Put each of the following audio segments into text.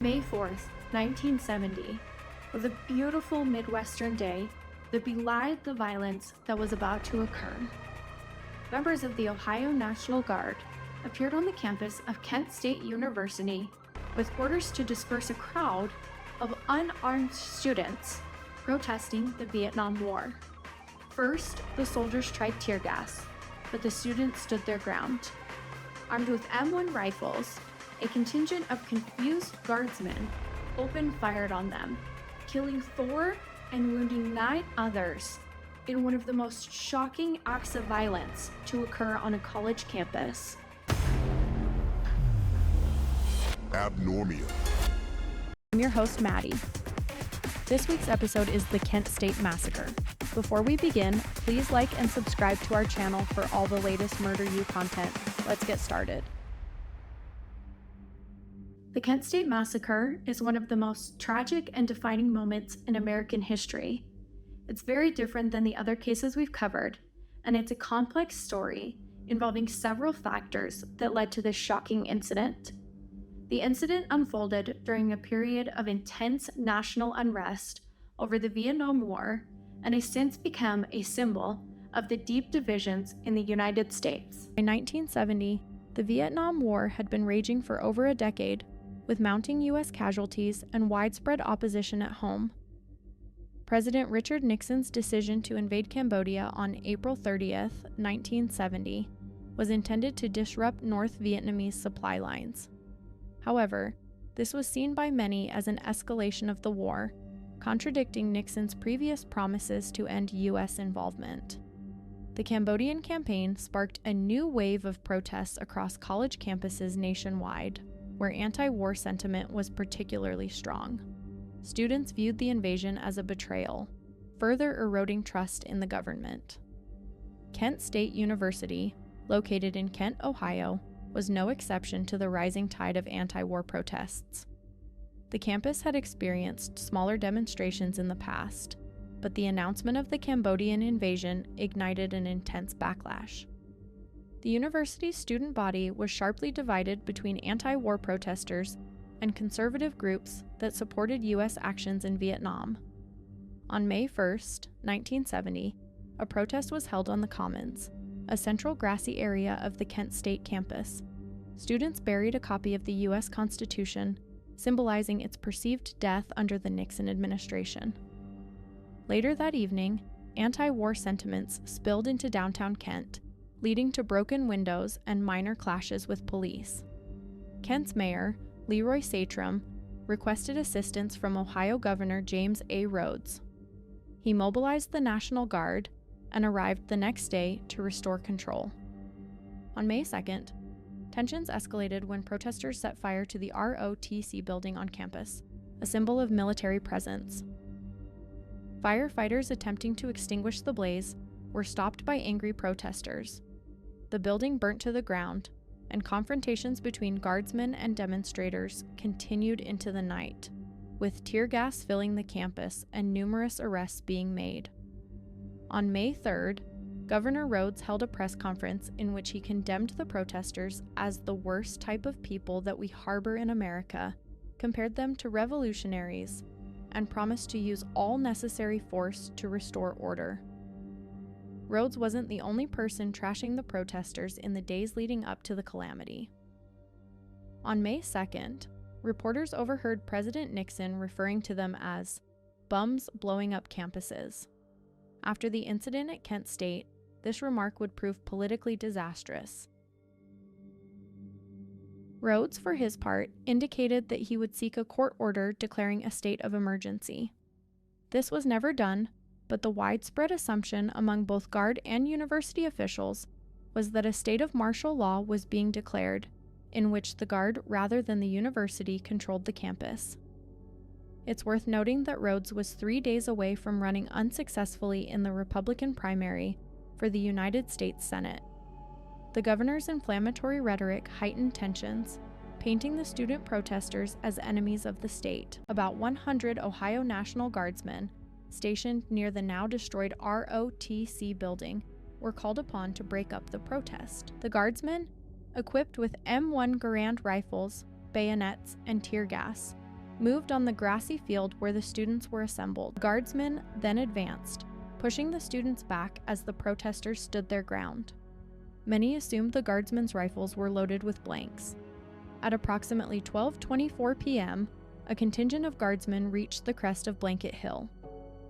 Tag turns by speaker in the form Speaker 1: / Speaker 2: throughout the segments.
Speaker 1: May 4th, 1970, was a beautiful Midwestern day that belied the violence that was about to occur. Members of the Ohio National Guard appeared on the campus of Kent State University with orders to disperse a crowd of unarmed students protesting the Vietnam War. First, the soldiers tried tear gas, but the students stood their ground. Armed with M1 rifles, a contingent of confused guardsmen opened fire on them, killing 4 and wounding 9 others in one of the most shocking acts of violence to occur on a college campus.
Speaker 2: Abnormia.
Speaker 3: I'm your host, Maddie. This week's episode is the Kent State Massacre. Before we begin, please like and subscribe to our channel for all the latest Murder U content. Let's get started.
Speaker 1: The Kent State Massacre is one of the most tragic and defining moments in American history. It's very different than the other cases we've covered, and it's a complex story involving several factors that led to this shocking incident. The incident unfolded during a period of intense national unrest over the Vietnam War and has since become a symbol of the deep divisions in the United States.
Speaker 3: By 1970, the Vietnam War had been raging for over a decade, with mounting U.S. casualties and widespread opposition at home. President Richard Nixon's decision to invade Cambodia on April 30th, 1970, was intended to disrupt North Vietnamese supply lines. However, this was seen by many as an escalation of the war, contradicting Nixon's previous promises to end U.S. involvement. The Cambodian campaign sparked a new wave of protests across college campuses nationwide, where anti-war sentiment was particularly strong. Students viewed the invasion as a betrayal, further eroding trust in the government. Kent State University, located in Kent, Ohio, was no exception to the rising tide of anti-war protests. The campus had experienced smaller demonstrations in the past, but the announcement of the Cambodian invasion ignited an intense backlash. The university's student body was sharply divided between anti-war protesters and conservative groups that supported U.S. actions in Vietnam. On May 1st, 1970, a protest was held on the Commons, a central grassy area of the Kent State campus. Students buried a copy of the U.S. Constitution, symbolizing its perceived death under the Nixon administration. Later that evening, anti-war sentiments spilled into downtown Kent, leading to broken windows and minor clashes with police. Kent's mayor, Leroy Satrum, requested assistance from Ohio Governor James A. Rhodes. He mobilized the National Guard and arrived the next day to restore control. On May 2nd, tensions escalated when protesters set fire to the ROTC building on campus, a symbol of military presence. Firefighters attempting to extinguish the blaze were stopped by angry protesters. The building burnt to the ground, and confrontations between guardsmen and demonstrators continued into the night, with tear gas filling the campus and numerous arrests being made. On May 3rd, Governor Rhodes held a press conference in which he condemned the protesters as the worst type of people that we harbor in America, compared them to revolutionaries, and promised to use all necessary force to restore order. Rhodes wasn't the only person trashing the protesters in the days leading up to the calamity. On May 2nd, reporters overheard President Nixon referring to them as bums blowing up campuses. After the incident at Kent State, this remark would prove politically disastrous. Rhodes, for his part, indicated that he would seek a court order declaring a state of emergency. This was never done, but the widespread assumption among both Guard and university officials was that a state of martial law was being declared, in which the Guard rather than the university controlled the campus. It's worth noting that Rhodes was 3 days away from running unsuccessfully in the Republican primary for the United States Senate. The governor's inflammatory rhetoric heightened tensions, painting the student protesters as enemies of the state. About 100 Ohio National Guardsmen, stationed near the now destroyed ROTC building, were called upon to break up the protest. The Guardsmen, equipped with M1 Garand rifles, bayonets, and tear gas, moved on the grassy field where the students were assembled. Guardsmen then advanced, pushing the students back as the protesters stood their ground. Many assumed the guardsmen's rifles were loaded with blanks. At approximately 12:24 p.m., a contingent of guardsmen reached the crest of Blanket Hill.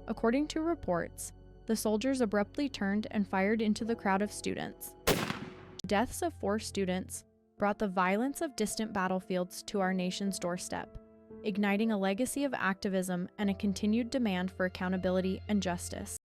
Speaker 3: According to reports, the soldiers abruptly turned and fired into the crowd of students. The deaths of 4 students brought the violence of distant battlefields to our nation's doorstep, igniting a legacy of activism and a continued demand for accountability and justice.